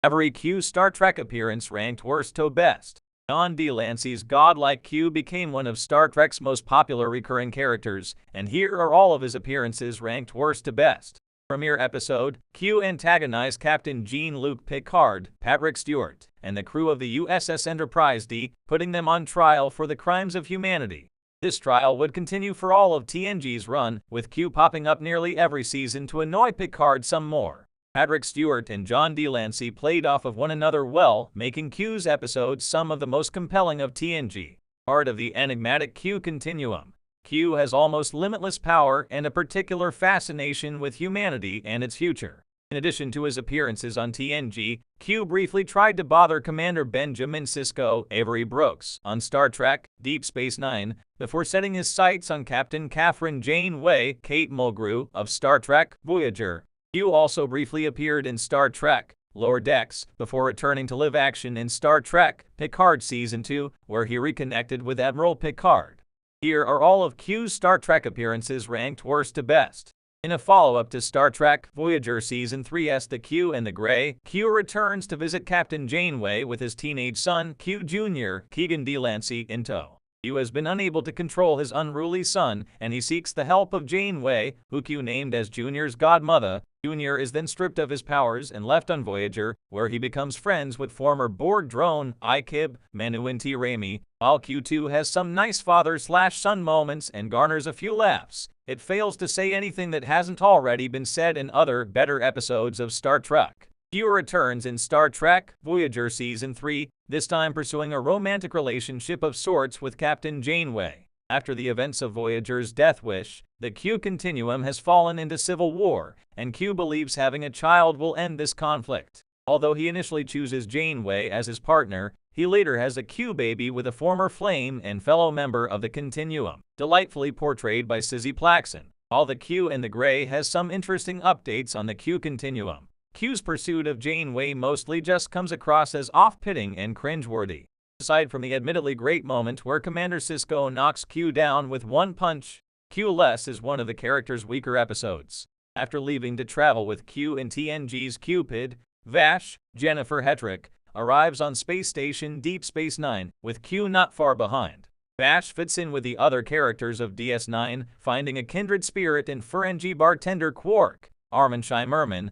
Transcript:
Every Q Star Trek appearance ranked worst to best. John D. Lancey's godlike Q became one of Star Trek's most popular recurring characters, and here are all of his appearances ranked worst to best. Premiere episode, Q antagonized Captain Jean-Luc Picard, Patrick Stewart, and the crew of the USS Enterprise D, putting them on trial for the crimes of humanity. This trial would continue for all of TNG's run, with Q popping up nearly every season to annoy Picard some more. Patrick Stewart and John D. Lancey played off of one another well, making Q's episodes some of the most compelling of TNG. Part of the enigmatic Q continuum. Q has almost limitless power and a particular fascination with humanity and its future. In addition to his appearances on TNG, Q briefly tried to bother Commander Benjamin Sisko Avery Brooks on Star Trek Deep Space Nine before setting his sights on Captain Catherine Janeway Kate Mulgrew of Star Trek Voyager. Q also briefly appeared in Star Trek Lower Decks before returning to live action in Star Trek Picard Season 2, where he reconnected with Admiral Picard. Here are all of Q's Star Trek appearances ranked worst to best. In a follow-up to Star Trek Voyager Season 3's The Q and the Gray, Q returns to visit Captain Janeway with his teenage son, Q Jr., Keegan D. Lancey, in tow. Q has been unable to control his unruly son, and he seeks the help of Janeway, who Q named as Junior's godmother. Junior is then stripped of his powers and left on Voyager, where he becomes friends with former Borg drone Ikib Manuinti Rami. While Q2 has some nice father-slash-son moments and garners a few laughs, it fails to say anything that hasn't already been said in other, better episodes of Star Trek. Q returns in Star Trek Voyager Season 3, this time pursuing a romantic relationship of sorts with Captain Janeway. After the events of Voyager's Death Wish, the Q continuum has fallen into civil war, and Q believes having a child will end this conflict. Although he initially chooses Janeway as his partner, he later has a Q baby with a former flame and fellow member of the Continuum, delightfully portrayed by Sizzy Plaxon. While The Q and the Gray has some interesting updates on the Q Continuum, Q's pursuit of Janeway mostly just comes across as off-putting and cringeworthy. Aside from the admittedly great moment where Commander Sisko knocks Q down with one punch, Q-less is one of the character's weaker episodes. After leaving to travel with Q in TNG's Cupid, Vash, Jennifer Hetrick, arrives on Space Station Deep Space Nine, with Q not far behind. Vash fits in with the other characters of DS9, finding a kindred spirit in Ferengi bartender Quark, Armin Shimerman,